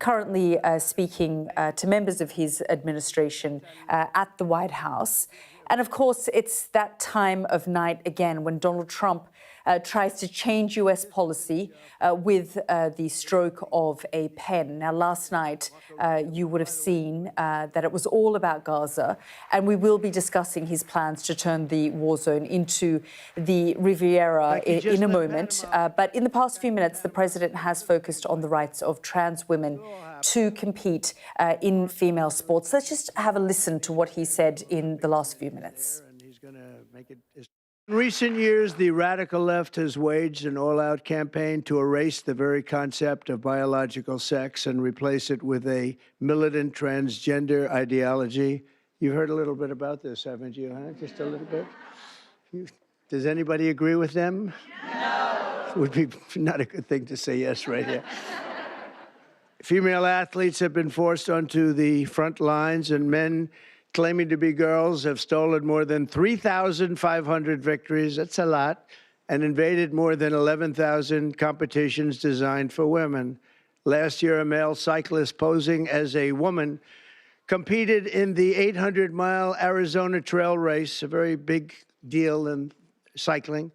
currently speaking to members of his administration at the White House. And of course, it's that time of night again when Donald Trump tries to change US policy with the stroke of a pen. Now, last night, you would have seen that it was all about Gaza, and we will be discussing his plans to turn the war zone into the Riviera in a moment. But in the past few minutes, the president has focused on the rights of trans women to compete in female sports. Let's just have a listen to what he said in the last few minutes. In recent years, the radical left has waged an all-out campaign to erase the very concept of biological sex and replace it with a militant transgender ideology. You've heard a little bit about this, haven't you, huh? Just a little bit? Does anybody agree with them? No. Would be not a good thing to say yes right here. Female athletes have been forced onto the front lines, and men claiming to be girls have stolen more than 3,500 victories, that's a lot, and invaded more than 11,000 competitions designed for women. Last year, a male cyclist posing as a woman competed in the 800-mile Arizona trail race, a very big deal in cycling,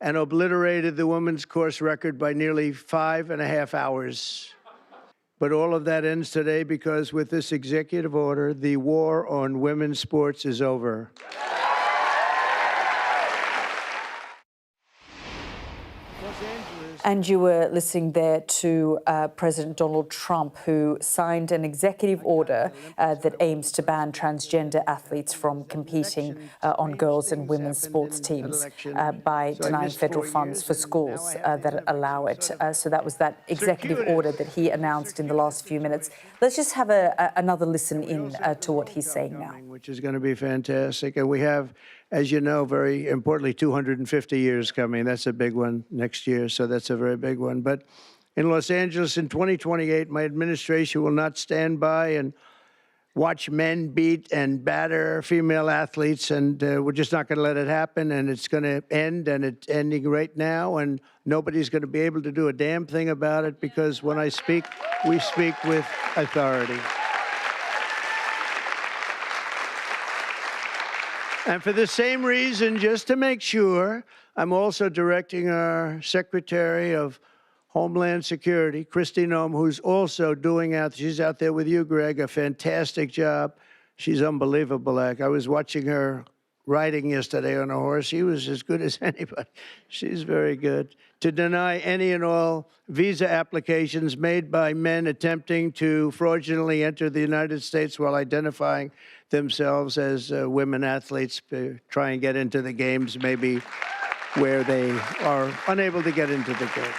and obliterated the women's course record by nearly 5.5 hours. But all of that ends today because with this executive order, the war on women's sports is over. And you were listening there to President Donald Trump, who signed an executive order that aims to ban transgender athletes from competing on girls' and women's sports teams by denying federal funds for schools that allow it. So that was that executive order that he announced in the last few minutes. Let's just have another listen in to what he's saying now. Which is going to be fantastic. And we have, as you know, very importantly, 250 years coming. That's a big one next year, so that's a very big one. But in Los Angeles in 2028, my administration will not stand by and watch men beat and batter female athletes, and we're just not going to let it happen, and it's going to end, and it's ending right now, and nobody's going to be able to do a damn thing about it because when I speak, we speak with authority. And for the same reason, just to make sure, I'm also directing our Secretary of Homeland Security, Kristi Noem, who's also doing she's out there with you, Greg, a fantastic job. She's unbelievable. I was watching her riding yesterday on a horse. She was as good as anybody. She's very good. To deny any and all visa applications made by men attempting to fraudulently enter the United States while identifying themselves as women athletes, try and get into the games maybe where they are unable to get into the games.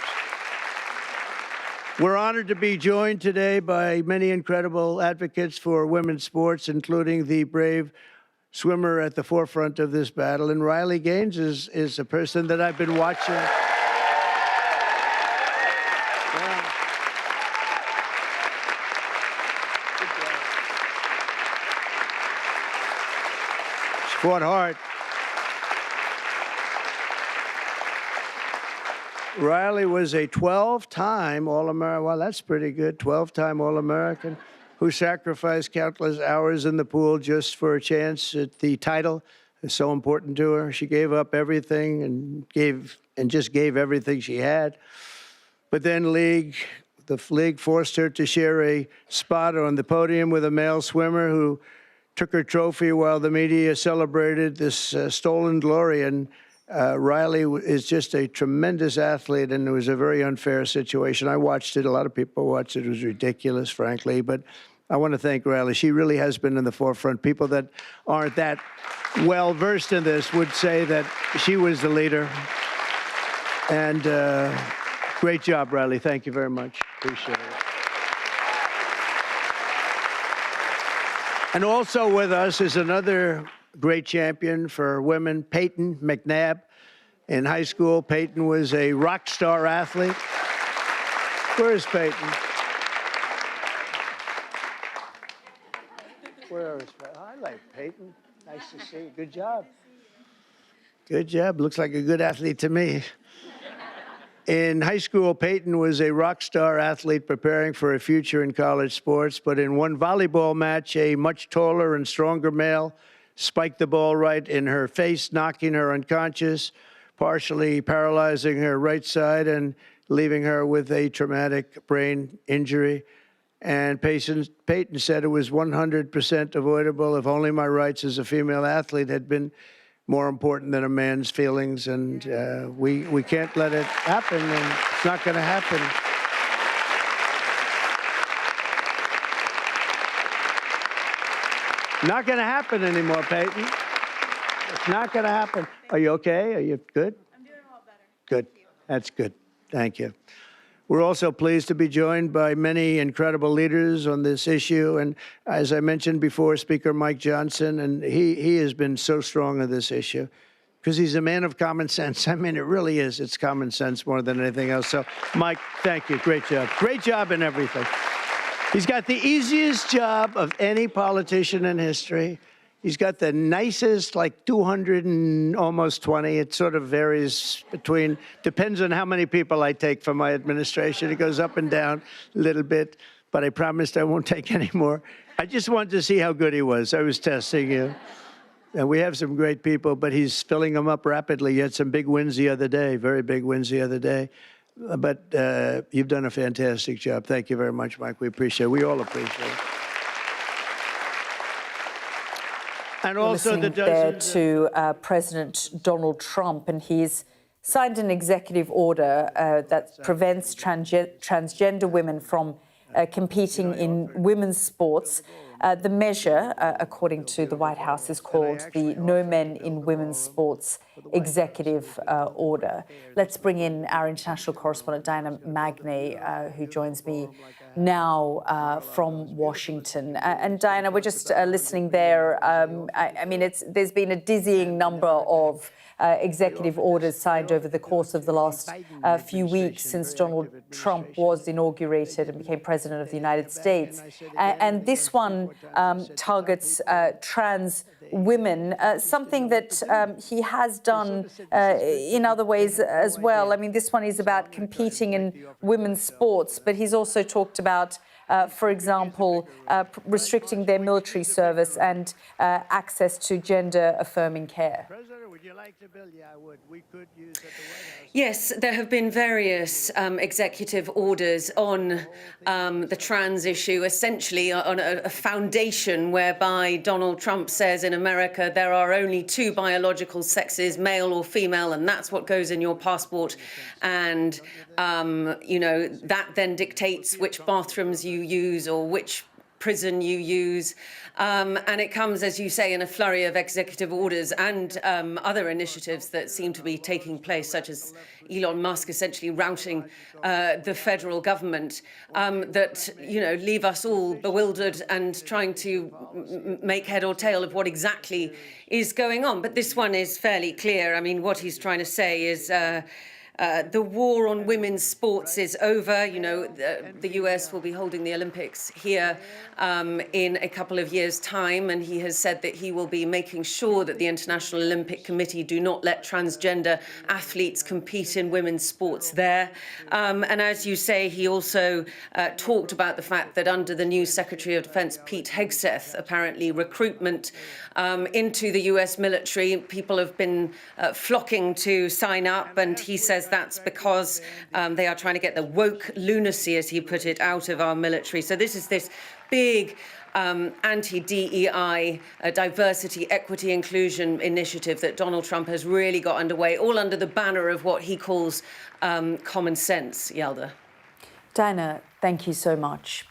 We're honored to be joined today by many incredible advocates for women's sports, including the brave swimmer at the forefront of this battle. And Riley Gaines is a person that I've been watching. Yeah. She fought hard. Riley was a 12-time All-American. Well, that's pretty good. 12-time All-American who sacrificed countless hours in the pool just for a chance at the title. It's so important to her. She gave up everything and just gave everything she had. But then the league forced her to share a spot on the podium with a male swimmer who took her trophy while the media celebrated this stolen glory. And Riley is just a tremendous athlete, and it was a very unfair situation. I watched it. A lot of people watched it. It was ridiculous, frankly. But I want to thank Riley. She really has been in the forefront. People that aren't that well-versed in this would say that she was the leader. And great job, Riley. Thank you very much. Appreciate it. And also with us is another great champion for women, Peyton McNabb. In high school, Peyton was a rock star athlete. Where is Peyton? Where is Peyton? I like Peyton. Nice to see you. Good job. Good job. Looks like a good athlete to me. In high school, Peyton was a rock star athlete preparing for a future in college sports. But in one volleyball match, a much taller and stronger male spiked the ball right in her face, knocking her unconscious, partially paralyzing her right side and leaving her with a traumatic brain injury. And Peyton said it was 100% avoidable if only my rights as a female athlete had been more important than a man's feelings. And we can't let it happen, and it's not going to happen. Not going to happen anymore, Peyton. It's not going to happen. Are you okay? Are you good? I'm doing a lot better. Good. That's good. Thank you. We're also pleased to be joined by many incredible leaders on this issue. And as I mentioned before, Speaker Mike Johnson, and he has been so strong on this issue because he's a man of common sense. I mean, it really is. It's common sense more than anything else. So, Mike, thank you. Great job. Great job in everything. He's got the easiest job of any politician in history. He's got the nicest, like 200 and almost 20. It sort of varies between, depends on how many people I take from my administration. It goes up and down a little bit, but I promised I won't take any more. I just wanted to see how good he was. I was testing you. And we have some great people, but he's filling them up rapidly. He had some big wins the other day, very big wins the other day. But you've done a fantastic job. Thank you very much, Mike. We appreciate it. We all appreciate it. And also the there to President Donald Trump, and he's signed an executive order that prevents transgender women from competing in women's sports. The measure, according to the White House, is called the No Men in Women's Sports Executive Order. Let's bring in our international correspondent, Diana Magnay, who joins me now from Washington. And Diana, we're just listening there. I mean, there's been a dizzying number of executive orders signed over the course of the last few weeks since Donald Trump was inaugurated and became president of the United States. And this one targets trans women, something that he has done in other ways as well. I mean, this one is about competing in women's sports, but he's also talked about for example, restricting their military service and access to gender-affirming care. President, would you like to bill? Yeah, I would. We could use at the White House. Yes, there have been various executive orders on the trans issue, essentially on a foundation whereby Donald Trump says in America there are only two biological sexes, male or female, and that's what goes in your passport. And, you know, that then dictates which bathrooms you use or which prison you use. And it comes, as you say, in a flurry of executive orders and other initiatives that seem to be taking place, such as Elon Musk essentially routing the federal government, that, you know, leave us all bewildered and trying to make head or tail of what exactly is going on. But this one is fairly clear. I mean, what he's trying to say is the war on women's sports is over. You know, the US will be holding the Olympics here in a couple of years' time, and he has said that he will be making sure that the International Olympic Committee do not let transgender athletes compete in women's sports there. And as you say, he also talked about the fact that under the new Secretary of Defense, Pete Hegseth, apparently recruitment into the US military, people have been flocking to sign up, and he says that's because they are trying to get the woke lunacy, as he put it, out of our military. So this is this big anti-DEI diversity, equity, inclusion initiative that Donald Trump has really got underway, all under the banner of what he calls common sense. Yalda. Diana, thank you so much.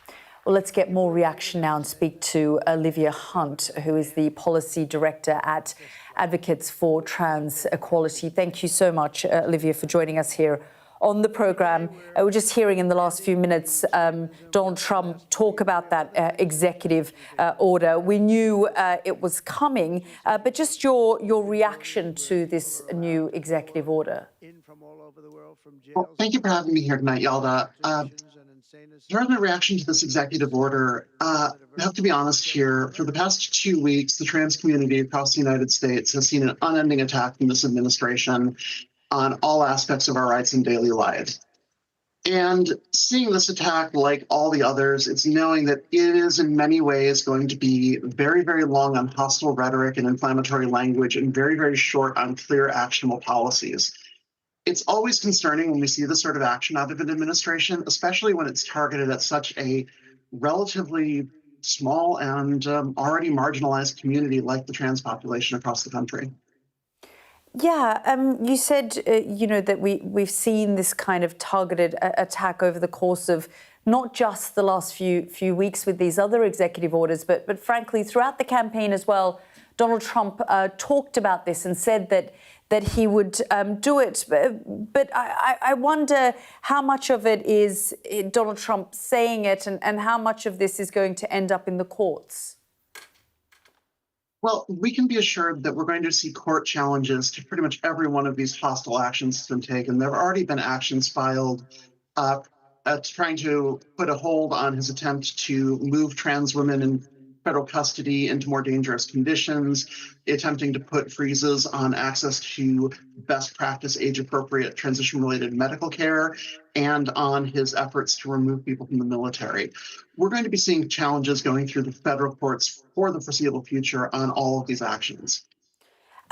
Well, let's get more reaction now and speak to Olivia Hunt, who is the policy director at Advocates for Trans Equality. Thank you so much, Olivia, for joining us here on the programme. We're just hearing in the last few minutes Donald Trump talk about that executive order. We knew it was coming, but just your reaction to this new executive order. Well, thank you for having me here tonight, Yalda. Here's my reaction to this executive order. I have to be honest here. For the past 2 weeks, the trans community across the United States has seen an unending attack from this administration. on all aspects of our rights and daily lives. And seeing this attack, like all the others, it's knowing that it is in many ways going to be very, very long on hostile rhetoric and inflammatory language and very, very short on clear, actionable policies. It's always concerning when we see this sort of action out of an administration, especially when it's targeted at such a relatively small and already marginalized community like the trans population across the country. Yeah, you said, that we've seen this kind of targeted attack over the course of not just the last few weeks with these other executive orders, but frankly, throughout the campaign as well. Donald Trump talked about this and said that he would do it. But I wonder how much of it is Donald Trump saying it and how much of this is going to end up in the courts. Well, we can be assured that we're going to see court challenges to pretty much every one of these hostile actions that's been taken. There have already been actions filed trying to put a hold on his attempt to move trans women in federal custody into more dangerous conditions, attempting to put freezes on access to best practice age-appropriate transition-related medical care, and on his efforts to remove people from the military. We're going to be seeing challenges going through the federal courts for the foreseeable future on all of these actions.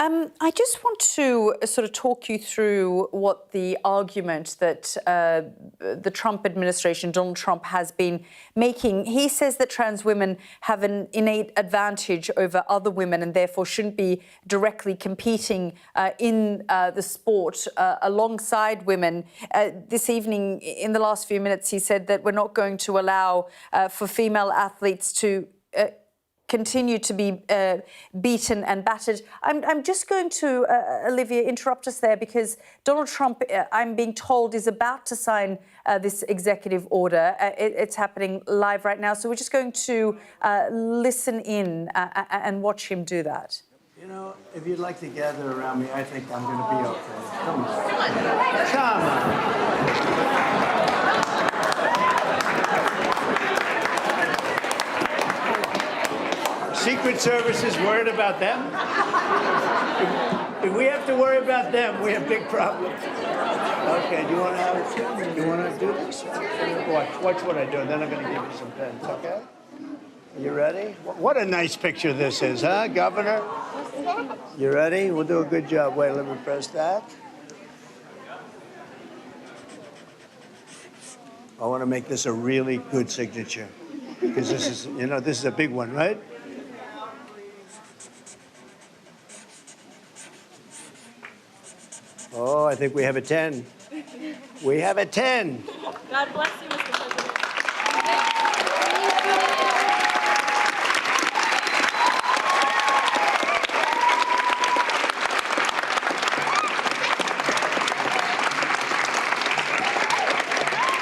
I just want to sort of talk you through what the argument that the Trump administration, Donald Trump, has been making. He says that trans women have an innate advantage over other women and therefore shouldn't be directly competing in the sport alongside women. This evening, in the last few minutes, he said that we're not going to allow for female athletes to continue to be beaten and battered. I'm just going to, Olivia, interrupt us there because Donald Trump, I'm being told, is about to sign this executive order. It's happening live right now. So we're just going to listen in and watch him do that. You know, if you'd like to gather around me, I think I'm going to be okay. Come on. Come on. Secret Service is worried about them. If we have to worry about them, we have big problems. Okay, do you want to do this? Watch what I do, and then I'm going to give you some pens, okay? Are you ready? What a nice picture this is, huh, Governor? You ready? We'll do a good job. Wait, let me press that. I want to make this a really good signature because this is a big one, right? Oh, I think we have a 10. We have a 10. God bless you, Mr. President.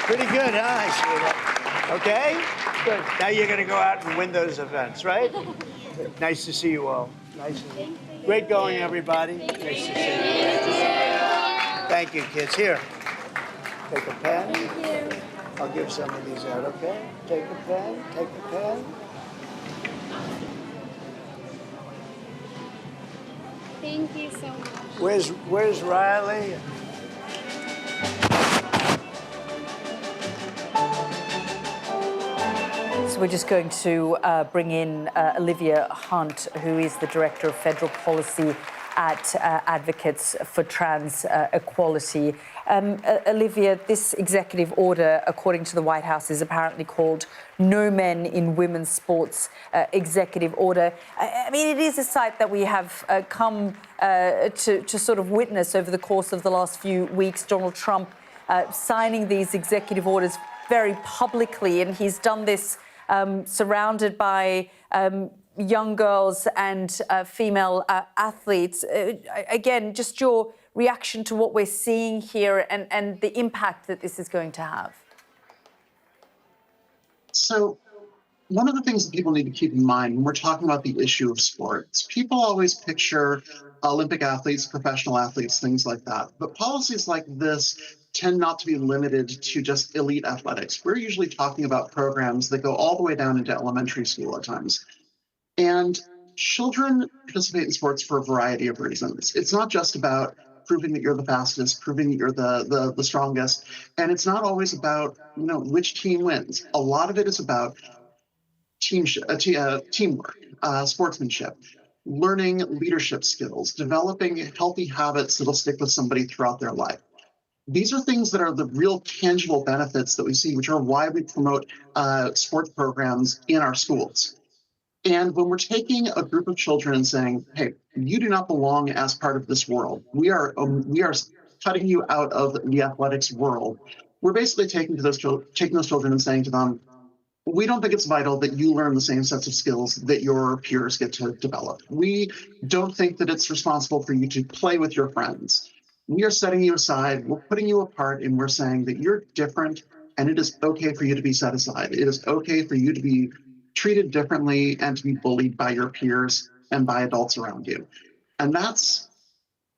Pretty good, huh? I see that. Okay? Good. Now you're going to go out and win those events, right? Nice to see you all. Nice to see you. Great going, everybody. Nice to see you. Thank you, kids. Here, take a pen. Thank you. I'll give some of these out, okay? Take a pen, take a pen. Thank you so much. Where's Riley? So we're just going to bring in Olivia Hunt, who is the Director of Federal Policy at Advocates for Trans Equality. Olivia, this executive order, according to the White House, is apparently called No Men in Women's Sports Executive Order. I mean, it is a sight that we have come to sort of witness over the course of the last few weeks. Donald Trump signing these executive orders very publicly, and he's done this surrounded by young girls and female athletes. Again, just your reaction to what we're seeing here and the impact that this is going to have. So one of the things that people need to keep in mind when we're talking about the issue of sports, people always picture Olympic athletes, professional athletes, things like that. But policies like this tend not to be limited to just elite athletics. We're usually talking about programs that go all the way down into elementary school at times. And children participate in sports for a variety of reasons. It's not just about proving that you're the fastest, proving that you're the strongest. And it's not always about, which team wins. A lot of it is about teamwork, sportsmanship, learning leadership skills, developing healthy habits that'll stick with somebody throughout their life. These are things that are the real tangible benefits that we see, which are why we promote sports programs in our schools. And when we're taking a group of children and saying, hey, you do not belong as part of this world, we are cutting you out of the athletics world, we're basically taking those children and saying to them, we don't think it's vital that you learn the same sets of skills that your peers get to develop. We don't think that it's responsible for you to play with your friends. We are setting you aside, we're putting you apart, and we're saying that you're different, and it is okay for you to be set aside. It is okay for you to be treated differently and to be bullied by your peers and by adults around you. And that's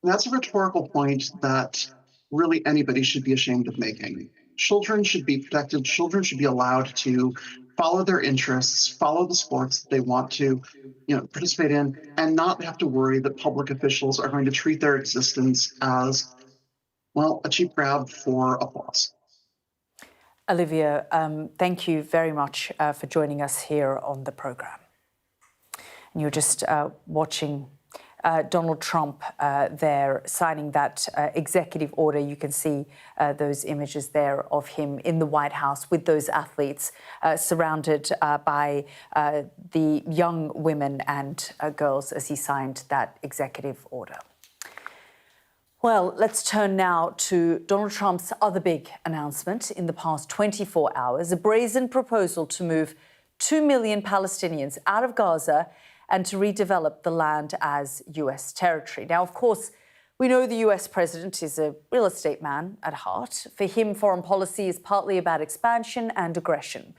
a rhetorical point that really anybody should be ashamed of making. Children should be protected. Children should be allowed to follow their interests, follow the sports that they want to, participate in, and not have to worry that public officials are going to treat their existence as, a cheap grab for applause. Olivia, thank you very much for joining us here on the programme. And you're just watching Donald Trump there signing that executive order. You can see those images there of him in the White House with those athletes surrounded by the young women and girls as he signed that executive order. Well, let's turn now to Donald Trump's other big announcement in the past 24 hours, a brazen proposal to move 2 million Palestinians out of Gaza and to redevelop the land as US territory. Now, of course, we know the US president is a real estate man at heart. For him, foreign policy is partly about expansion and aggression.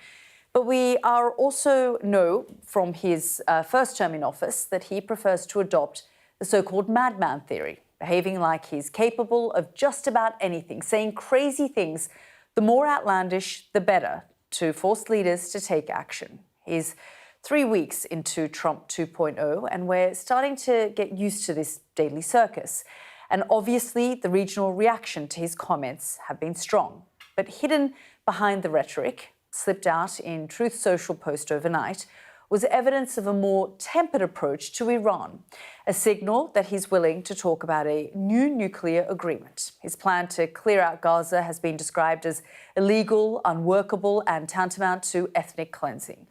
But we also know from his first term in office that he prefers to adopt the so-called madman theory, behaving like he's capable of just about anything, saying crazy things, the more outlandish, the better, to force leaders to take action. He's 3 weeks into Trump 2.0, and we're starting to get used to this daily circus. And obviously, the regional reaction to his comments have been strong. But hidden behind the rhetoric, slipped out in Truth Social post overnight, was evidence of a more tempered approach to Iran, a signal that he's willing to talk about a new nuclear agreement. His plan to clear out Gaza has been described as illegal, unworkable, and tantamount to ethnic cleansing.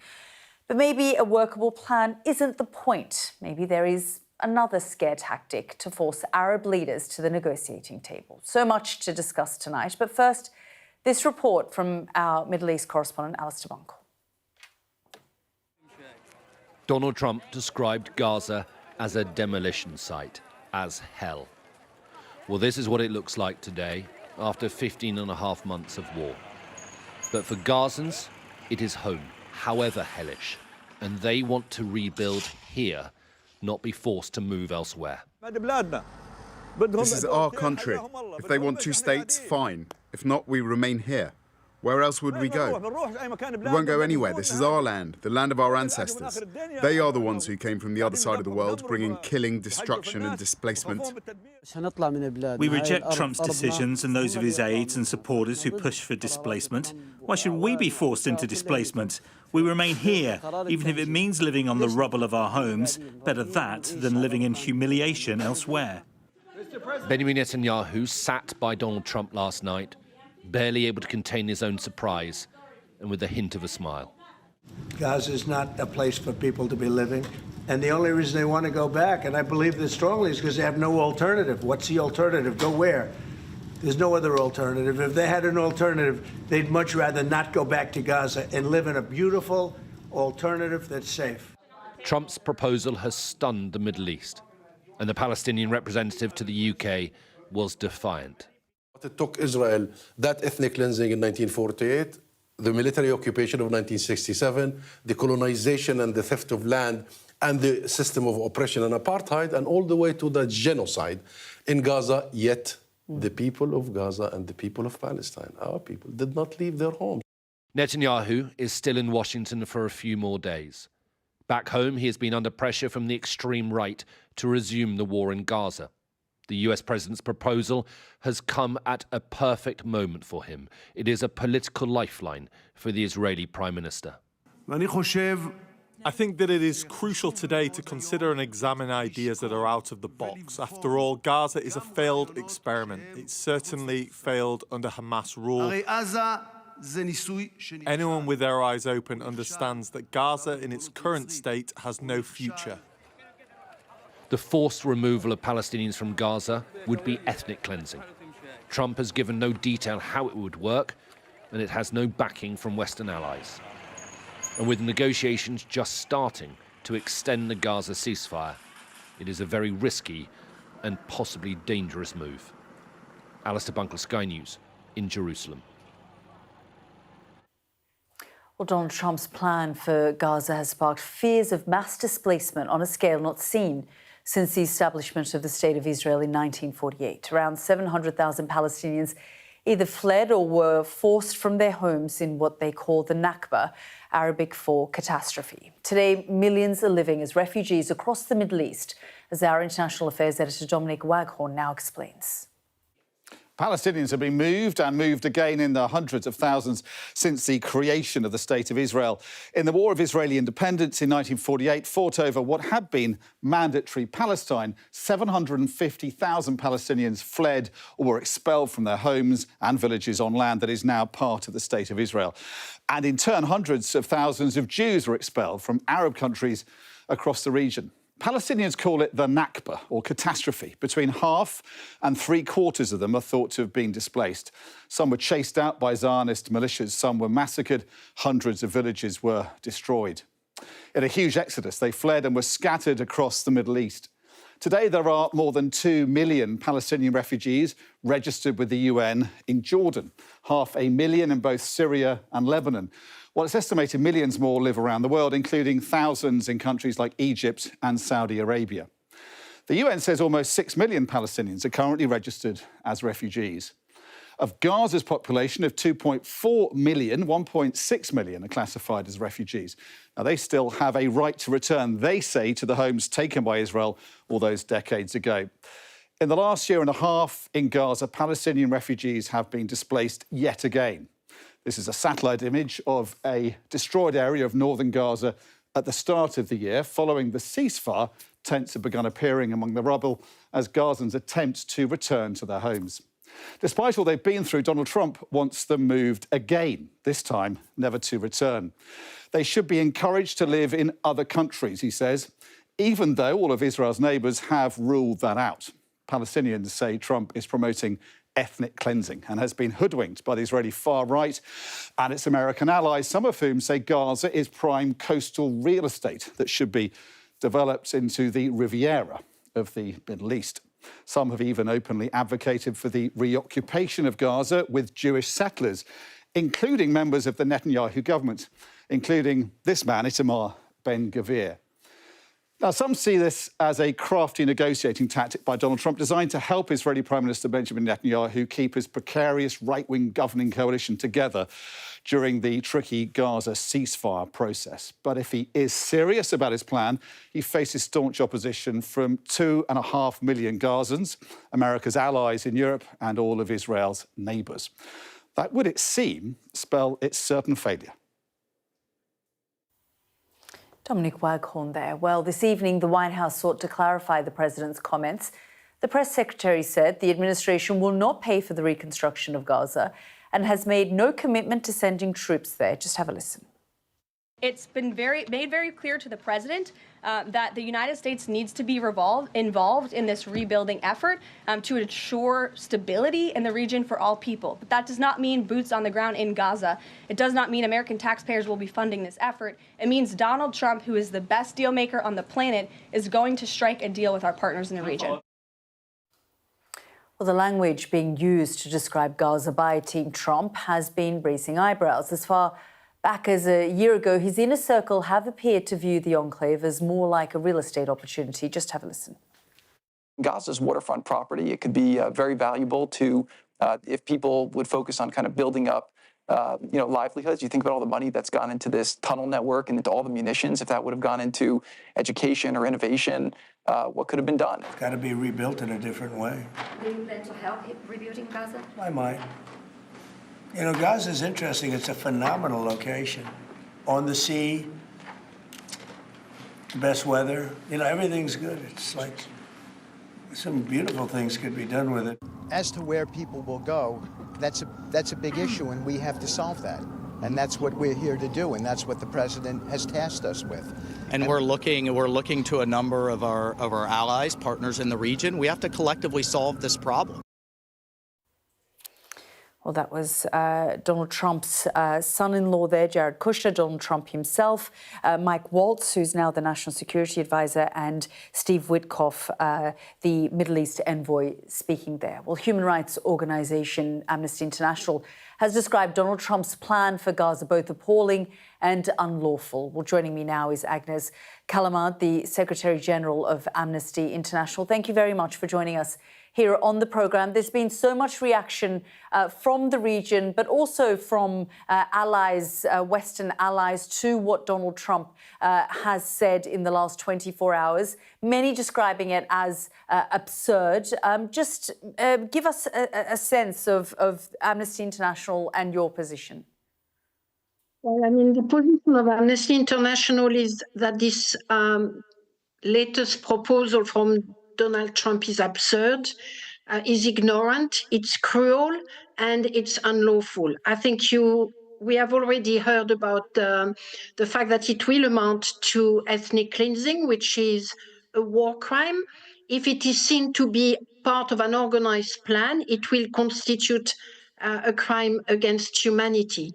But maybe a workable plan isn't the point. Maybe there is another scare tactic to force Arab leaders to the negotiating table. So much to discuss tonight. But first, this report from our Middle East correspondent, Alistair Bunkle. Donald Trump described Gaza as a demolition site, as hell. Well, this is what it looks like today, after 15 and a half months of war. But for Gazans, it is home, however hellish, and they want to rebuild here, not be forced to move elsewhere. This is our country. If they want 2 states, fine. If not, we remain here. Where else would we go? We won't go anywhere. This is our land, the land of our ancestors. They are the ones who came from the other side of the world, bringing killing, destruction and displacement. We reject Trump's decisions and those of his aides and supporters who push for displacement. Why should we be forced into displacement? We remain here, even if it means living on the rubble of our homes. Better that than living in humiliation elsewhere. Benjamin Netanyahu sat by Donald Trump last night, barely able to contain his own surprise, and with a hint of a smile. Gaza is not a place for people to be living. And the only reason they want to go back, and I believe this strongly, is because they have no alternative. What's the alternative? Go where? There's no other alternative. If they had an alternative, they'd much rather not go back to Gaza and live in a beautiful alternative that's safe. Trump's proposal has stunned the Middle East, and the Palestinian representative to the UK was defiant. It took Israel that ethnic cleansing in 1948, the military occupation of 1967, the colonization and the theft of land, and the system of oppression and apartheid, and all the way to the genocide in Gaza. Yet the people of Gaza and the people of Palestine, our people, did not leave their homes. Netanyahu is still in Washington for a few more days. Back home, he has been under pressure from the extreme right to resume the war in Gaza. The US president's proposal has come at a perfect moment for him. It is a political lifeline for the Israeli Prime Minister. I think that it is crucial today to consider and examine ideas that are out of the box. After all, Gaza is a failed experiment. It certainly failed under Hamas rule. Anyone with their eyes open understands that Gaza in its current state has no future. The forced removal of Palestinians from Gaza would be ethnic cleansing. Trump has given no detail how it would work, and it has no backing from Western allies. And with negotiations just starting to extend the Gaza ceasefire, it is a very risky and possibly dangerous move. Alistair Bunkle, Sky News, in Jerusalem. Well, Donald Trump's plan for Gaza has sparked fears of mass displacement on a scale not seen since the establishment of the State of Israel in 1948. Around 700,000 Palestinians either fled or were forced from their homes in what they call the Nakba, Arabic for catastrophe. Today, millions are living as refugees across the Middle East, as our international affairs editor Dominic Waghorn now explains. Palestinians have been moved and moved again in the hundreds of thousands since the creation of the State of Israel. In the War of Israeli Independence in 1948, fought over what had been mandatory Palestine, 750,000 Palestinians fled or were expelled from their homes and villages on land that is now part of the State of Israel. And in turn, hundreds of thousands of Jews were expelled from Arab countries across the region. Palestinians call it the Nakba, or catastrophe. Between half and three-quarters of them are thought to have been displaced. Some were chased out by Zionist militias, some were massacred, hundreds of villages were destroyed. In a huge exodus, they fled and were scattered across the Middle East. Today, there are more than 2 million Palestinian refugees registered with the UN in Jordan, 500,000 in both Syria and Lebanon. Well, it's estimated millions more live around the world, including thousands in countries like Egypt and Saudi Arabia. The UN says almost 6 million Palestinians are currently registered as refugees. Of Gaza's population of 2.4 million, 1.6 million are classified as refugees. Now, they still have a right to return, they say, to the homes taken by Israel all those decades ago. In the last year and a half in Gaza, Palestinian refugees have been displaced yet again. This is a satellite image of a destroyed area of northern Gaza at the start of the year. Following the ceasefire, tents have begun appearing among the rubble as Gazans attempt to return to their homes. Despite all they've been through, Donald Trump wants them moved again, this time never to return. They should be encouraged to live in other countries, he says, even though all of Israel's neighbours have ruled that out. Palestinians say Trump is promoting ethnic cleansing and has been hoodwinked by the Israeli far right and its American allies, some of whom say Gaza is prime coastal real estate that should be developed into the Riviera of the Middle East. Some have even openly advocated for the reoccupation of Gaza with Jewish settlers, including members of the Netanyahu government, including this man, Itamar Ben-Gvir. Now, some see this as a crafty negotiating tactic by Donald Trump designed to help Israeli Prime Minister Benjamin Netanyahu keep his precarious right-wing governing coalition together during the tricky Gaza ceasefire process. But if he is serious about his plan, he faces staunch opposition from 2.5 million Gazans, America's allies in Europe and all of Israel's neighbours. That would, it seem, spell its certain failure. Dominic Waghorn there. Well, this evening, the White House sought to clarify the president's comments. The press secretary said the administration will not pay for the reconstruction of Gaza and has made no commitment to sending troops there. Just have a listen. It's been made very clear to the president that the United States needs to be involved in this rebuilding effort to ensure stability in the region for all people. But that does not mean boots on the ground in Gaza. It does not mean American taxpayers will be funding this effort. It means Donald Trump, who is the best deal maker on the planet, is going to strike a deal with our partners in the region. Well, the language being used to describe Gaza by Team Trump has been raising eyebrows. As far back as a year ago, his inner circle have appeared to view the enclave as more like a real estate opportunity. Just have a listen. Gaza's waterfront property, it could be very valuable to, if people would focus on kind of building up livelihoods. You think about all the money that's gone into this tunnel network and into all the munitions. If that would have gone into education or innovation, what could have been done? It's got to be rebuilt in a different way. Do you plan to help rebuilding Gaza? I might. Gaza is interesting. It's a phenomenal location. On the sea, best weather. Everything's good. It's like some beautiful things could be done with it. As to where people will go, that's a big issue, and we have to solve that. And that's what we're here to do, and that's what the president has tasked us with. And we're looking to a number of our allies, partners in the region. We have to collectively solve this problem. Well, that was Donald Trump's son-in-law there, Jared Kushner, Donald Trump himself, Mike Waltz, who's now the National Security Advisor, and Steve Witkoff, the Middle East envoy, speaking there. Well, human rights organisation Amnesty International has described Donald Trump's plan for Gaza both appalling and unlawful. Well, joining me now is Agnes Callamard, the Secretary-General of Amnesty International. Thank you very much for joining us here on the programme. There's been so much reaction from the region, but also from allies, Western allies, to what Donald Trump has said in the last 24 hours, many describing it as absurd. Just give us a sense of Amnesty International and your position. Well, the position of Amnesty International is that this latest proposal from Donald Trump is absurd, is ignorant, it's cruel, and it's unlawful. I think we have already heard about the fact that it will amount to ethnic cleansing, which is a war crime. If it is seen to be part of an organized plan, it will constitute a crime against humanity.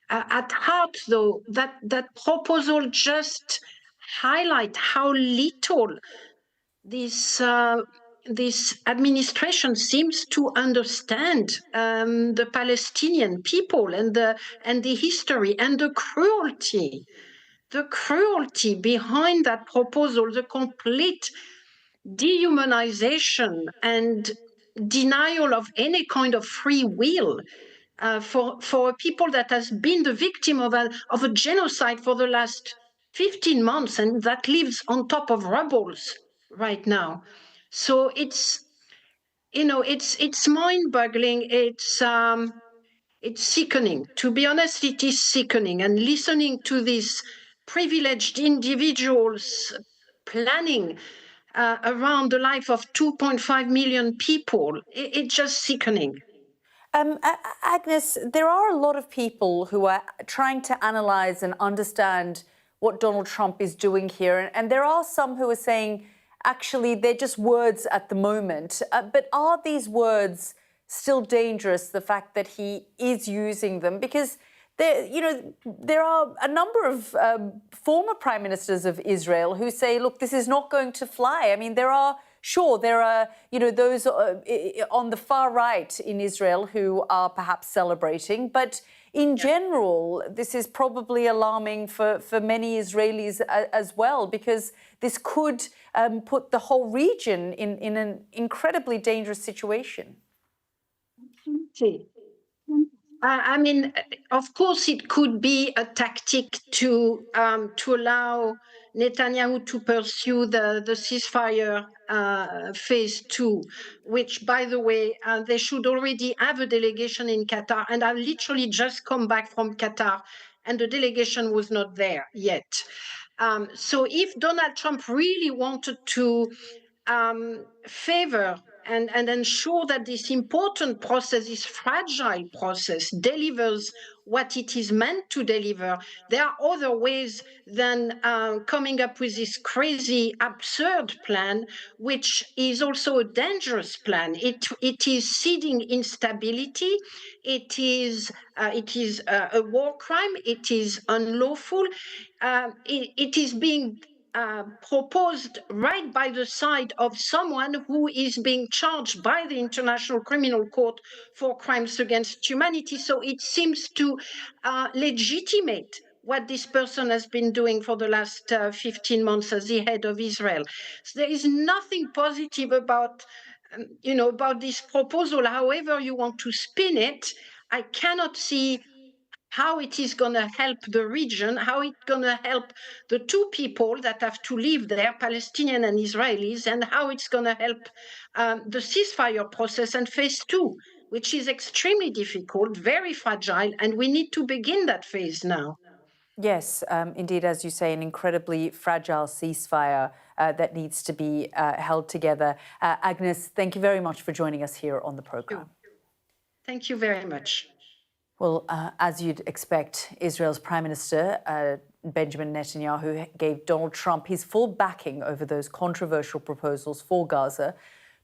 At heart, though, that proposal just highlights how little this administration seems to understand the Palestinian people and the history and the cruelty behind that proposal, the complete dehumanization and denial of any kind of free will for a people that has been the victim of a genocide for the last 15 months and that lives on top of rubble right now. So it's mind-boggling. It's sickening. To be honest, it is sickening. And listening to these privileged individuals planning around the life of 2.5 million people, it's just sickening. Agnes, there are a lot of people who are trying to analyse and understand what Donald Trump is doing here. And there are some who are saying, actually, they're just words at the moment. But are these words still dangerous, the fact that he is using them? Because there are a number of former prime ministers of Israel who say, look, this is not going to fly. There are those on the far right in Israel who are perhaps celebrating. But in general, this is probably alarming for many Israelis as well, because this could put the whole region in an incredibly dangerous situation. Of course, it could be a tactic to allow Netanyahu to pursue the ceasefire phase 2, which, by the way, they should already have a delegation in Qatar. And I've literally just come back from Qatar, and the delegation was not there yet. So if Donald Trump really wanted to favor and ensure that this important process, this fragile process, delivers what it is meant to deliver, there are other ways than coming up with this crazy, absurd plan, which is also a dangerous plan. It is seeding instability. It is a war crime. It is unlawful. It is being proposed right by the side of someone who is being charged by the International Criminal Court for crimes against humanity. So it seems to legitimate what this person has been doing for the last 15 months as the head of Israel. So there is nothing positive about this proposal. However you want to spin it, I cannot see how it is going to help the region, how it's going to help the two people that have to live there, Palestinian and Israelis, and how it's going to help the ceasefire process and phase two, which is extremely difficult, very fragile, and we need to begin that phase now. Yes, indeed, as you say, an incredibly fragile ceasefire that needs to be held together. Agnes, thank you very much for joining us here on the programme. Thank you very much. Well, as you'd expect, Israel's Prime Minister, Benjamin Netanyahu, gave Donald Trump his full backing over those controversial proposals for Gaza.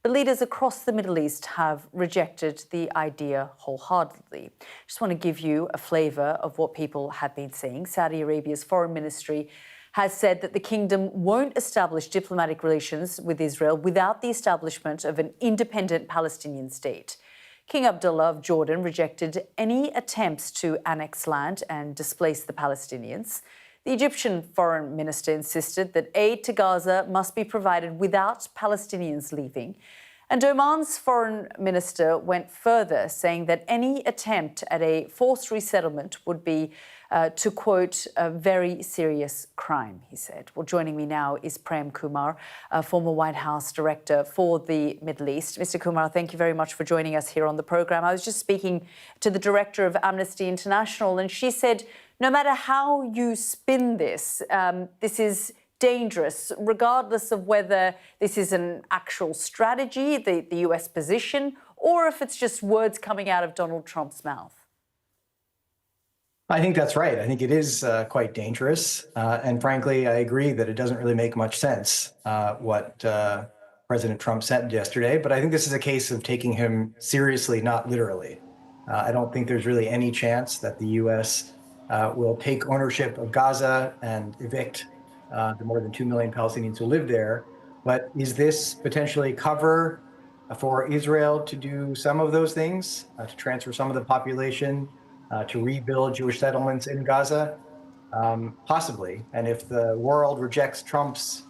But leaders across the Middle East have rejected the idea wholeheartedly. Just want to give you a flavour of what people have been saying. Saudi Arabia's foreign ministry has said that the kingdom won't establish diplomatic relations with Israel without the establishment of an independent Palestinian state. King Abdullah of Jordan rejected any attempts to annex land and displace the Palestinians. The Egyptian foreign minister insisted that aid to Gaza must be provided without Palestinians leaving. And Oman's foreign minister went further, saying that any attempt at a forced resettlement would be, to quote, a very serious crime, he said. Well, joining me now is Prem Kumar, a former White House director for the Middle East. Mr. Kumar, thank you very much for joining us here on the programme. I was just speaking to the director of Amnesty International, and she said, no matter how you spin this, this is dangerous, regardless of whether this is an actual strategy, the US position, or if it's just words coming out of Donald Trump's mouth. I think that's right. I think it is quite dangerous. And frankly, I agree that it doesn't really make much sense what President Trump said yesterday. But I think this is a case of taking him seriously, not literally. I don't think there's really any chance that the US will take ownership of Gaza and evict the more than 2 million Palestinians who live there. But is this potentially cover for Israel to do some of those things, to transfer some of the population, to rebuild Jewish settlements in Gaza? Possibly. And if the world rejects Trump's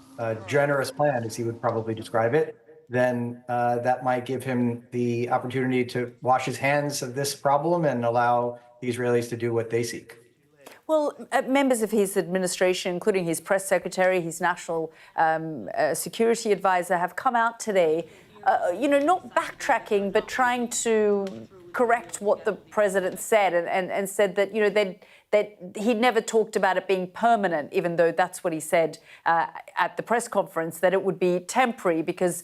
generous plan, as he would probably describe it, then that might give him the opportunity to wash his hands of this problem and allow the Israelis to do what they seek. Well, members of his administration, including his press secretary, his national security advisor, have come out today, not backtracking, but trying to correct what the president said and said that, that he'd never talked about it being permanent, even though that's what he said at the press conference, that it would be temporary because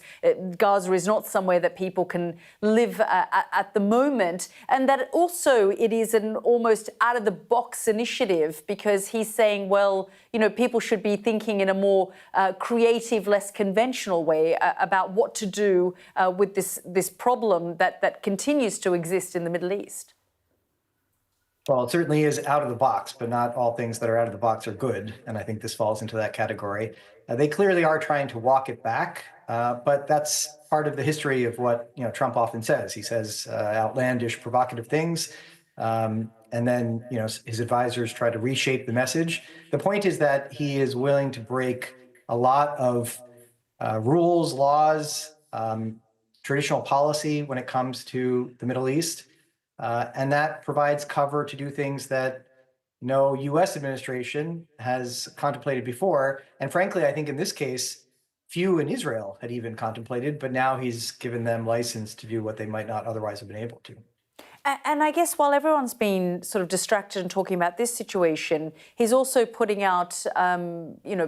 Gaza is not somewhere that people can live at the moment. And that also it is an almost out-of-the-box initiative because he's saying, well, people should be thinking in a more creative, less conventional way about what to do with this problem that continues to exist in the Middle East. Well, it certainly is out of the box, but not all things that are out of the box are good. And I think this falls into that category. They clearly are trying to walk it back, but that's part of the history of what Trump often says. He says outlandish, provocative things. And then his advisors try to reshape the message. The point is that he is willing to break a lot of rules, laws, traditional policy when it comes to the Middle East. And that provides cover to do things that no U.S. administration has contemplated before. And frankly, I think in this case, few in Israel had even contemplated, but now he's given them license to do what they might not otherwise have been able to. And I guess while everyone's been sort of distracted and talking about this situation, he's also putting out,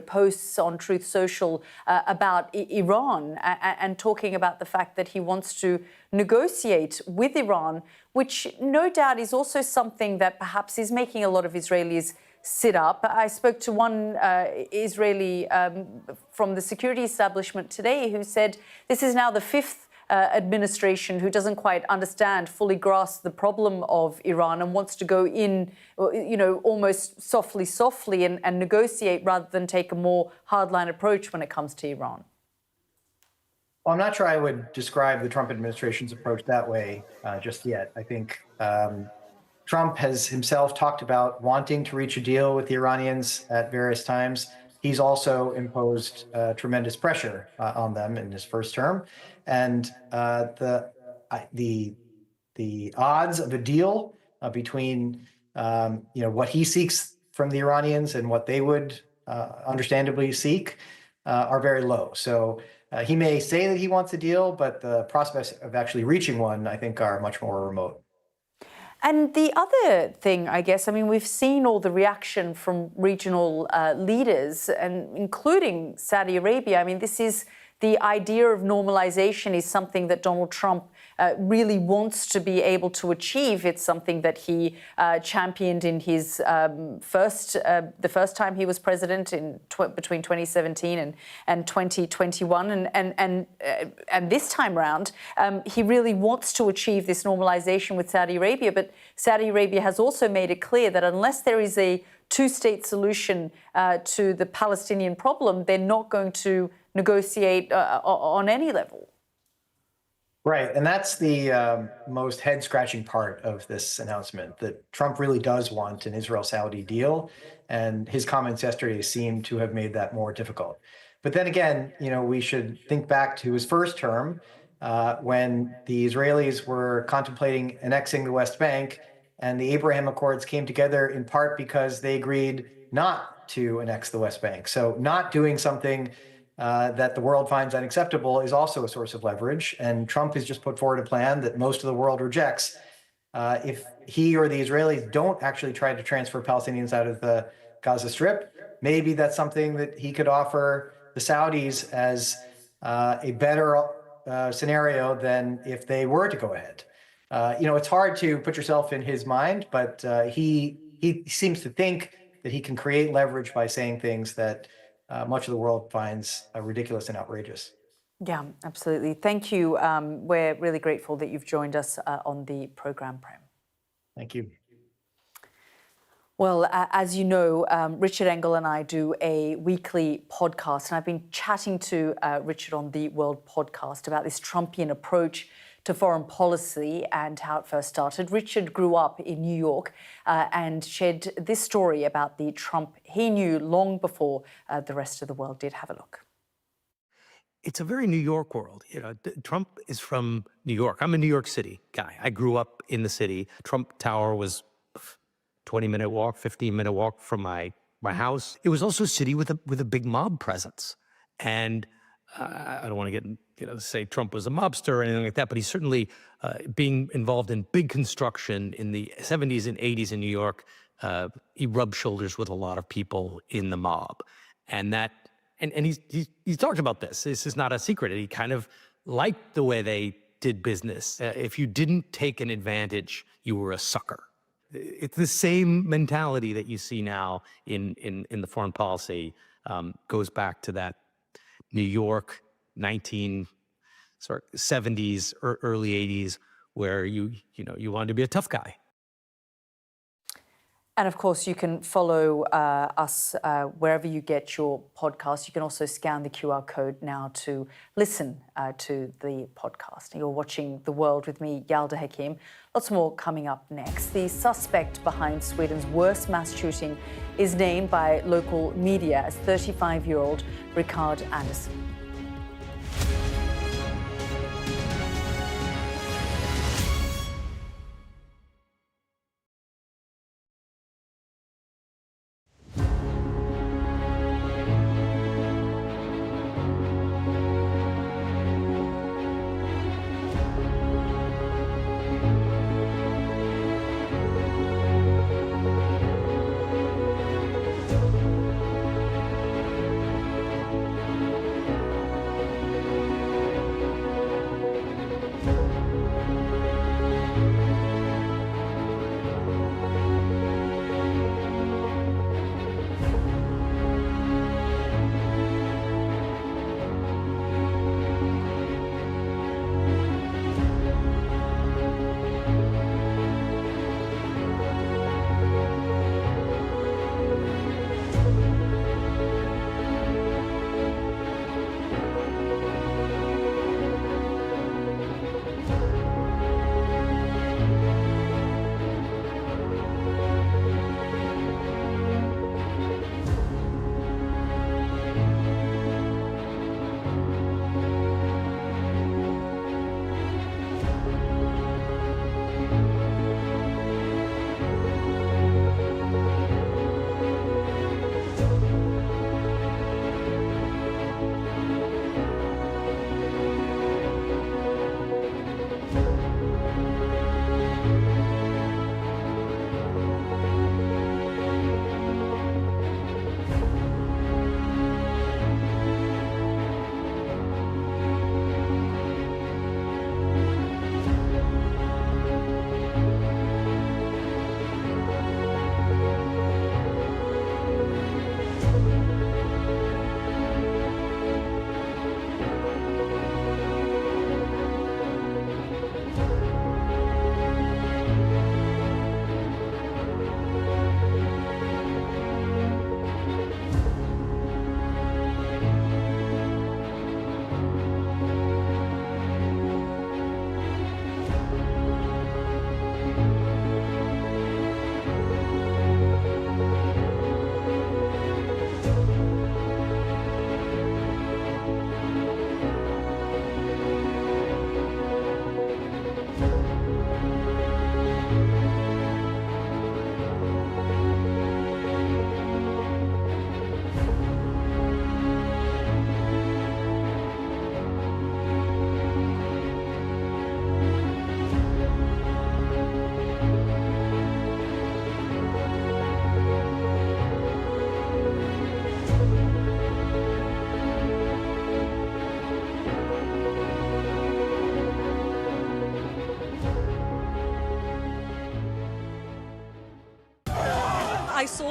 posts on Truth Social about Iran and talking about the fact that he wants to negotiate with Iran, which no doubt is also something that perhaps is making a lot of Israelis sit up. I spoke to one Israeli from the security establishment today who said this is now the fifth administration who doesn't quite understand, fully grasp the problem of Iran and wants to go in, almost softly and negotiate rather than take a more hardline approach when it comes to Iran. Well, I'm not sure I would describe the Trump administration's approach that way just yet. I think Trump has himself talked about wanting to reach a deal with the Iranians at various times. He's also imposed tremendous pressure on them in his first term. And the odds of a deal between what he seeks from the Iranians and what they would understandably seek are very low. So he may say that he wants a deal, but the prospects of actually reaching one, I think, are much more remote. And the other thing, I guess, I mean, we've seen all the reaction from regional leaders, and including Saudi Arabia. I mean, this is the idea of normalization is something that Donald Trump really wants to be able to achieve. It's something that he championed in his the first time he was president between 2017 and 2021, and this time round, he really wants to achieve this normalization with Saudi Arabia. But Saudi Arabia has also made it clear that unless there is a two-state solution to the Palestinian problem, they're not going to negotiate on any level. Right, and that's the most head-scratching part of this announcement, that Trump really does want an Israel-Saudi deal, and his comments yesterday seem to have made that more difficult. But then again, we should think back to his first term, when the Israelis were contemplating annexing the West Bank, and the Abraham Accords came together in part because they agreed not to annex the West Bank. So not doing something that the world finds unacceptable is also a source of leverage. And Trump has just put forward a plan that most of the world rejects. If he or the Israelis don't actually try to transfer Palestinians out of the Gaza Strip, maybe that's something that he could offer the Saudis as a better scenario than if they were to go ahead. It's hard to put yourself in his mind, but he seems to think that he can create leverage by saying things that much of the world finds ridiculous and outrageous. Yeah, absolutely. Thank you. We're really grateful that you've joined us on the program, Prem. Thank you. Well, as you know, Richard Engel and I do a weekly podcast, and I've been chatting to Richard on the World Podcast about this Trumpian approach to foreign policy and how it first started. Richard grew up in New York and shared this story about the Trump he knew long before the rest of the world did. Have a look. It's a very New York world. Trump is from New York. I'm a New York City guy. I grew up in the city. Trump Tower was 20-minute walk, 15-minute walk from my house. It was also a city with a big mob presence. And I don't want to get say Trump was a mobster or anything like that, but he's certainly being involved in big construction in the 70s and 80s in New York. He rubbed shoulders with a lot of people in the mob, and he's talked about this. This is not a secret. He kind of liked the way they did business. If you didn't take an advantage, you were a sucker. It's the same mentality that you see now in the foreign policy. Goes back to that New York 1970s, or early 80s, where you wanted to be a tough guy. And of course, you can follow us wherever you get your podcast. You can also scan the QR code now to listen to the podcast. You're watching The World with me, Yalda Hakim. Lots more coming up next. The suspect behind Sweden's worst mass shooting is named by local media as 35-year-old Rickard Andersson.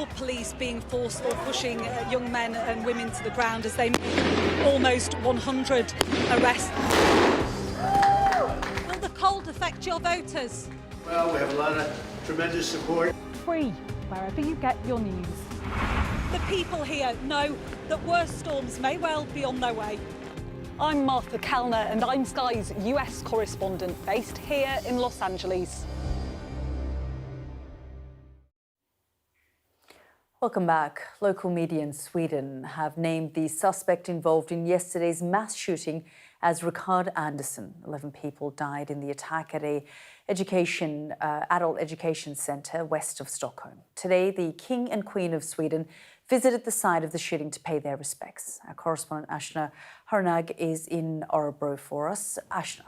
are police being forced or pushing young men and women to the ground as they make almost 100 arrests. Will the cold affect your voters? Well, we have a lot of tremendous support. Free wherever you get your news. The people here know that worse storms may well be on their way. I'm Martha Kellner and I'm Sky's US correspondent based here in Los Angeles. Welcome back. Local media in Sweden have named the suspect involved in yesterday's mass shooting as Rickard Andersson. 11 people died in the attack at a adult education centre west of Stockholm. Today, the King and Queen of Sweden visited the site of the shooting to pay their respects. Our correspondent Ashna Harnag is in Örebro for us. Ashna.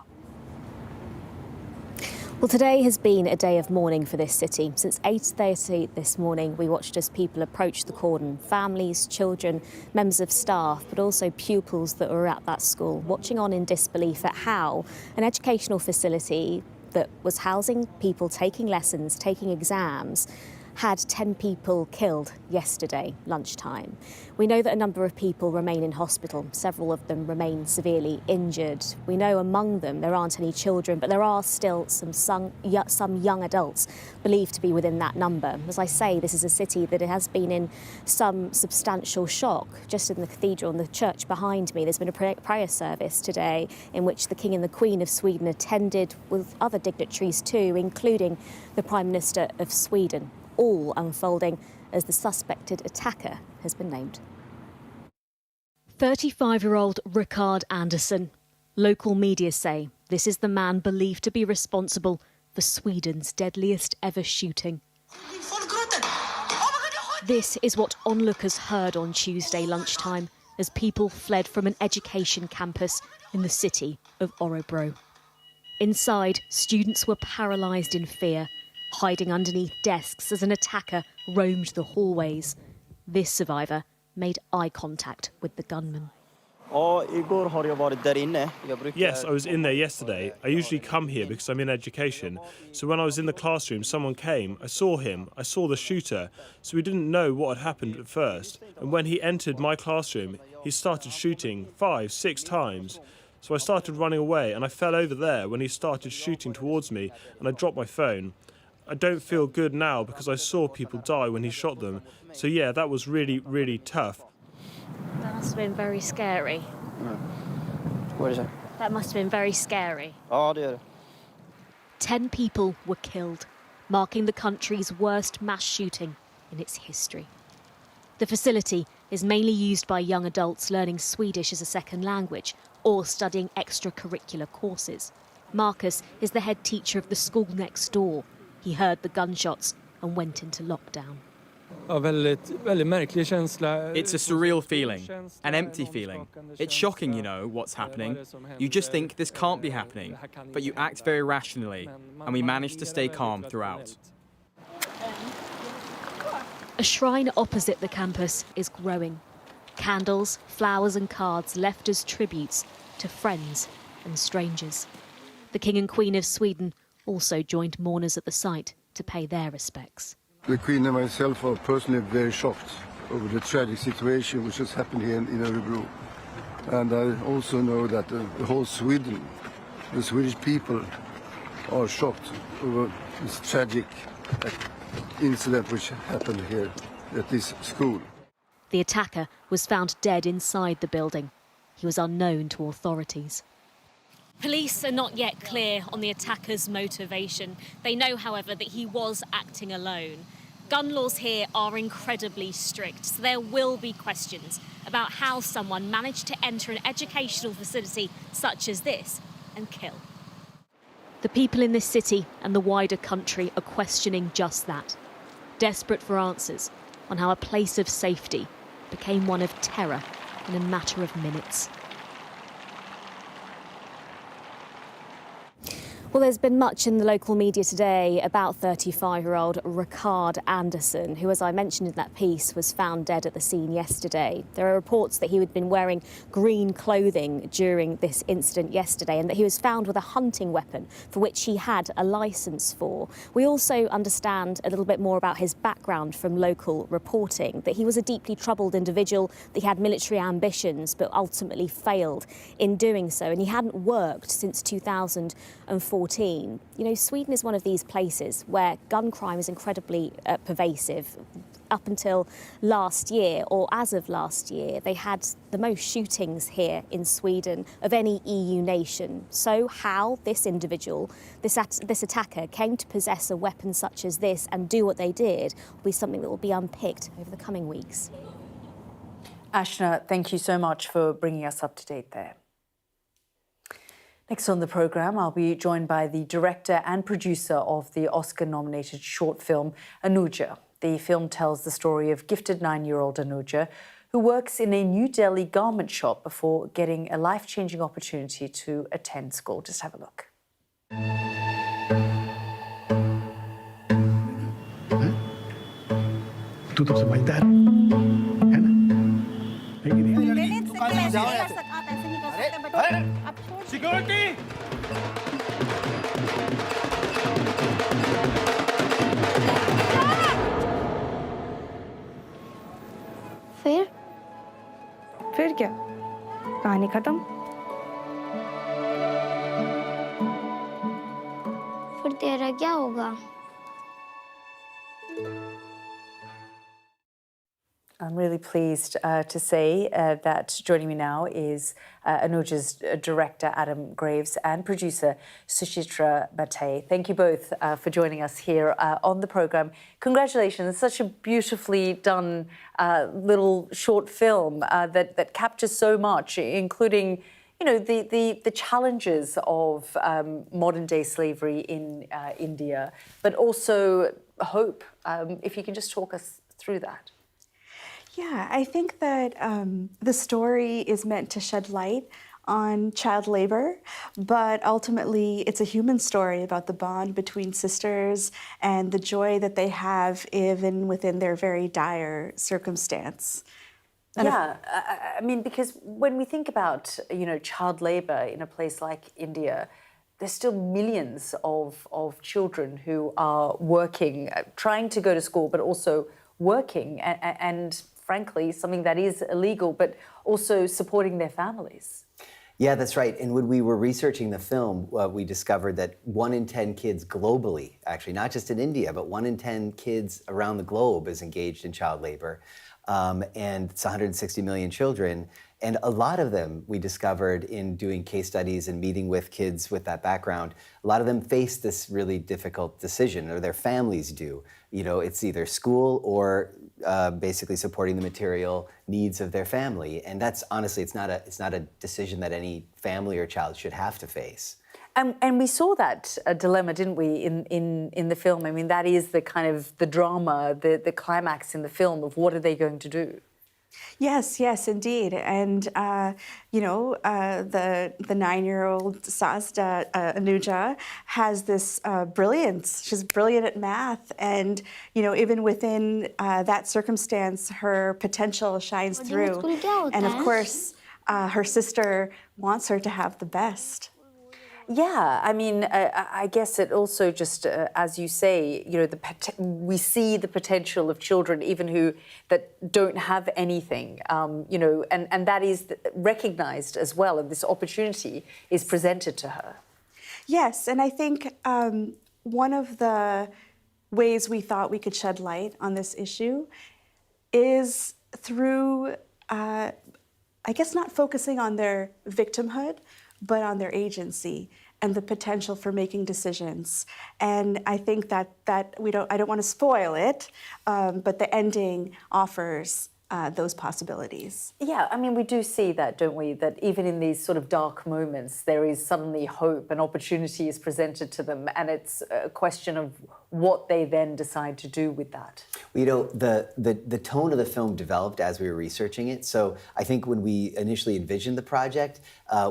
Well, today has been a day of mourning for this city. Since 8:30 this morning, we watched as people approached the cordon. Families, children, members of staff, but also pupils that were at that school, watching on in disbelief at how an educational facility that was housing people taking lessons, taking exams, had 10 people killed yesterday lunchtime. We know that a number of people remain in hospital. Several of them remain severely injured. We know among them there aren't any children, but there are still some young adults believed to be within that number. As I say, this is a city that has been in some substantial shock. Just in the cathedral and the church behind me, there's been a prayer service today in which the King and the Queen of Sweden attended with other dignitaries too, including the Prime Minister of Sweden, all unfolding as the suspected attacker has been named. 35-year-old Rickard Andersson. Local media say this is the man believed to be responsible for Sweden's deadliest ever shooting. This is what onlookers heard on Tuesday lunchtime as people fled from an education campus in the city of Örebro. Inside, students were paralysed in fear, hiding underneath desks as an attacker roamed the hallways. This survivor made eye contact with the gunman. Yes, I was in there yesterday. I usually come here because I'm in education. So when I was in the classroom, someone came. I saw him. I saw the shooter. So we didn't know what had happened at first. And when he entered my classroom, he started shooting 5, 6 times. So I started running away and I fell over there when he started shooting towards me and I dropped my phone. I don't feel good now because I saw people die when he shot them. So yeah, that was really, really tough. That must have been very scary. What is it? That must have been very scary. Ja, det gör det. 10 people were killed, marking the country's worst mass shooting in its history. The facility is mainly used by young adults learning Swedish as a second language or studying extracurricular courses. Marcus is the head teacher of the school next door. He heard the gunshots and went into lockdown. It's a surreal feeling, an empty feeling. It's shocking, you know, what's happening. You just think this can't be happening, but you act very rationally, and we managed to stay calm throughout. A shrine opposite the campus is growing. Candles, flowers and cards left as tributes to friends and strangers. The King and Queen of Sweden also joined mourners at the site to pay their respects. The Queen and myself are personally very shocked over the tragic situation which has happened here in Örebro. And I also know that the whole Sweden, the Swedish people, are shocked over this tragic incident which happened here at this school. The attacker was found dead inside the building. He was unknown to authorities. Police are not yet clear on the attacker's motivation. They know, however, that he was acting alone. Gun laws here are incredibly strict, so there will be questions about how someone managed to enter an educational facility such as this and kill. The people in this city and the wider country are questioning just that, desperate for answers on how a place of safety became one of terror in a matter of minutes. Well, there's been much in the local media today about 35-year-old Ricard Anderson, who, as I mentioned in that piece, was found dead at the scene yesterday. There are reports that he had been wearing green clothing during this incident yesterday and that he was found with a hunting weapon for which he had a licence for. We also understand a little bit more about his background from local reporting, that he was a deeply troubled individual, that he had military ambitions but ultimately failed in doing so, and he hadn't worked since 2014. You know, Sweden is one of these places where gun crime is incredibly pervasive. Up until last year, or as of last year, they had the most shootings here in Sweden of any EU nation. So how this individual, this attacker, came to possess a weapon such as this and do what they did will be something that will be unpicked over the coming weeks. Ashna, thank you so much for bringing us up to date there. Next on the programme, I'll be joined by the director and producer of the Oscar-nominated short film, Anuja. The film tells the story of gifted 9-year-old Anuja, who works in a New Delhi garment shop before getting a life-changing opportunity to attend school. Just have a look. तू तो समझदार है ना? Security फिर क्या कहानी खत्म फिर तेरा क्या होगा I'm really pleased to say that joining me now is Anuja's director, Adam Graves, and producer, Suchitra Bhatte. Thank you both for joining us here on the programme. Congratulations. Such a beautifully done little short film that captures so much, including, you know, the challenges of modern-day slavery in India, but also hope. If you can just talk us through that. Yeah, I think that the story is meant to shed light on child labor, but ultimately it's a human story about the bond between sisters and the joy that they have even within their very dire circumstance. Yeah, I mean, because when we think about, you know, child labor in a place like India, there's still millions of children who are working, trying to go to school, but also working and frankly, something that is illegal, but also supporting their families. Yeah, that's right. And when we were researching the film, we discovered that 1 in 10 kids globally, actually, not just in India, but 1 in 10 kids around the globe is engaged in child labor. And it's 160 million children. And a lot of them, we discovered in doing case studies and meeting with kids with that background, a lot of them face this really difficult decision, or their families do. You know, it's either school or basically supporting the material needs of their family. And that's, honestly, it's not a decision that any family or child should have to face. And we saw that dilemma, didn't we, in the film? I mean, that is the kind of the drama, the climax in the film of what are they going to do? Yes, yes, indeed. And, you know, the 9-year-old Sazda, Anuja, has this brilliance. She's brilliant at math. And, you know, even within that circumstance, her potential shines through. And, of course, her sister wants her to have the best. Yeah, I mean, I guess it also just, as you say, you know, we see the potential of children, even that don't have anything, you know, and that is recognised as well, and this opportunity is presented to her. Yes, and I think one of the ways we thought we could shed light on this issue is through, I guess, not focusing on their victimhood, but on their agency and the potential for making decisions. And I think that I don't want to spoil it, but the ending offers those possibilities. Yeah, I mean, we do see that, don't we? That even in these sort of dark moments, there is suddenly hope and opportunity is presented to them, and it's a question of what they then decide to do with that? You know, the tone of the film developed as we were researching it. So I think when we initially envisioned the project,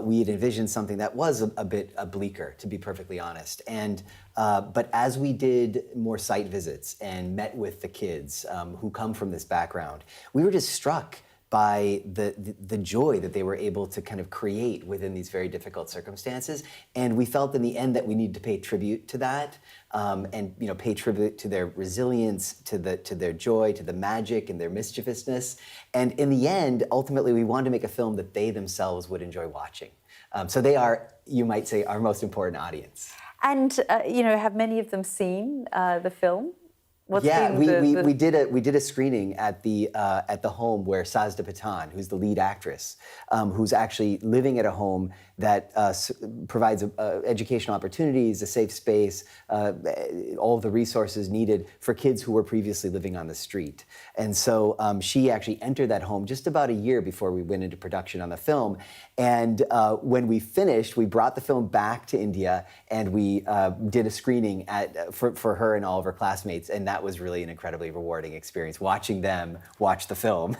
we had envisioned something that was a bit bleaker, to be perfectly honest. And but as we did more site visits and met with the kids who come from this background, we were just struck by the joy that they were able to kind of create within these very difficult circumstances. And we felt in the end that we needed to pay tribute to that, and pay tribute to their resilience, to their joy, to the magic and their mischievousness. And in the end, ultimately, we wanted to make a film that they themselves would enjoy watching. So they are, you might say, our most important audience. And have many of them seen the film? We did a screening at the home where Sajda Patan, who's the lead actress, who's actually living at a home that provides educational opportunities, a safe space, all of the resources needed for kids who were previously living on the street. And so she actually entered that home just about a year before we went into production on the film. And when we finished, we brought the film back to India and we did a screening for her and all of her classmates. And that was really an incredibly rewarding experience, watching them watch the film.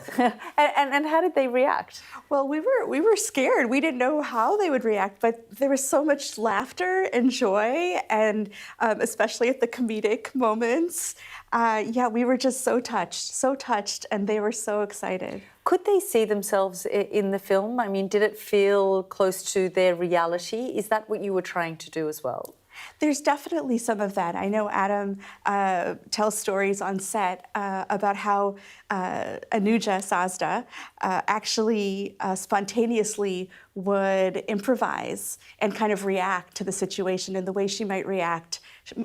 and how did they react? Well, we were scared. We didn't know how they would react, but there was so much laughter and joy, and especially at the comedic moments. We were just so touched, and they were so excited. Could they see themselves in the film? I mean, did it feel close to their reality? Is that what you were trying to do as well? There's definitely some of that. I know Adam tells stories on set about how Anuja, Sajda, actually spontaneously would improvise and kind of react to the situation in the way she might react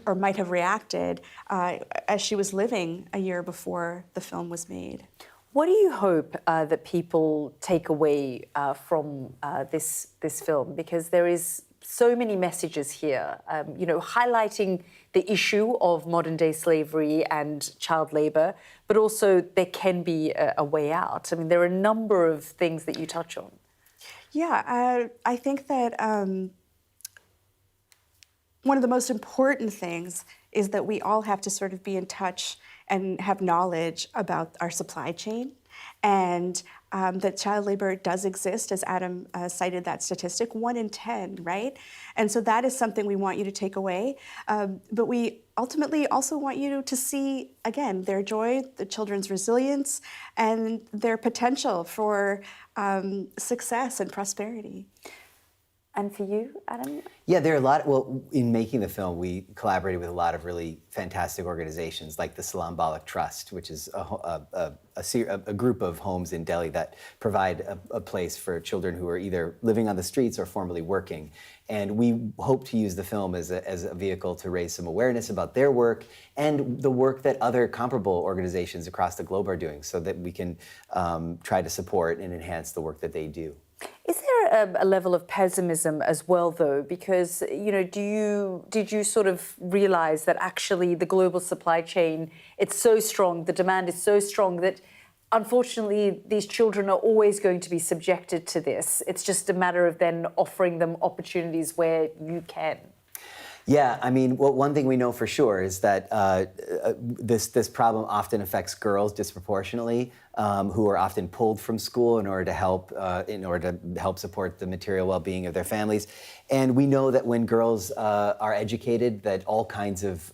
or might have reacted as she was living a year before the film was made. What do you hope that people take away from this film? Because there is so many messages here, highlighting the issue of modern-day slavery and child labour, but also there can be a way out. I mean, there are a number of things that you touch on. Yeah, I think that one of the most important things is that we all have to sort of be in touch and have knowledge about our supply chain, and that child labor does exist, as Adam cited that statistic, 1 in 10, right? And so that is something we want you to take away. But we ultimately also want you to see, again, their joy, the children's resilience, and their potential for success and prosperity. And for you, Adam? Yeah, there are a lot. Well, in making the film, we collaborated with a lot of really fantastic organizations like the Salam Balik Trust, which is a group of homes in Delhi that provide a place for children who are either living on the streets or formerly working. And we hope to use the film as a vehicle to raise some awareness about their work and the work that other comparable organizations across the globe are doing, so that we can try to support and enhance the work that they do. Is there a level of pessimism as well, though? Because, did you sort of realize that actually the global supply chain, it's so strong, the demand is so strong that unfortunately these children are always going to be subjected to this? It's just a matter of then offering them opportunities where you can. Yeah, I mean, one thing we know for sure is that this problem often affects girls disproportionately, who are often pulled from school in order to help support the material well-being of their families. And we know that when girls are educated, that all kinds of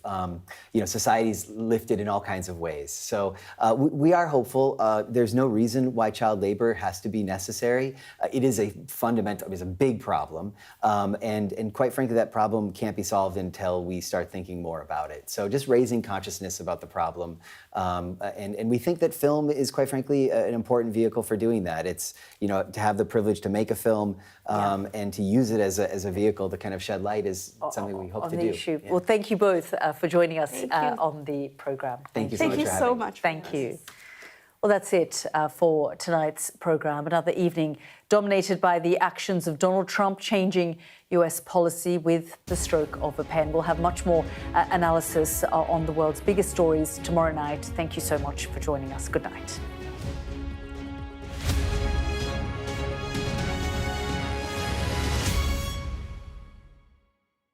society's lifted in all kinds of ways. So we are hopeful. There's no reason why child labor has to be necessary. It is a big problem, and quite frankly, that problem can't be solved until we start thinking more about it. So just raising consciousness about the problem, and we think that film is, quite frankly, an important vehicle for doing that. It's, to have the privilege to make a film and to use it as a vehicle to kind of shed light is something we hope to do. Issue. Yeah. Well, thank you both for joining us on the programme. Thank you so much for having me. Thank you so much. Thank you. Well, that's it for tonight's programme. Another evening dominated by the actions of Donald Trump changing US policy with the stroke of a pen. We'll have much more analysis on the world's biggest stories tomorrow night. Thank you so much for joining us. Good night.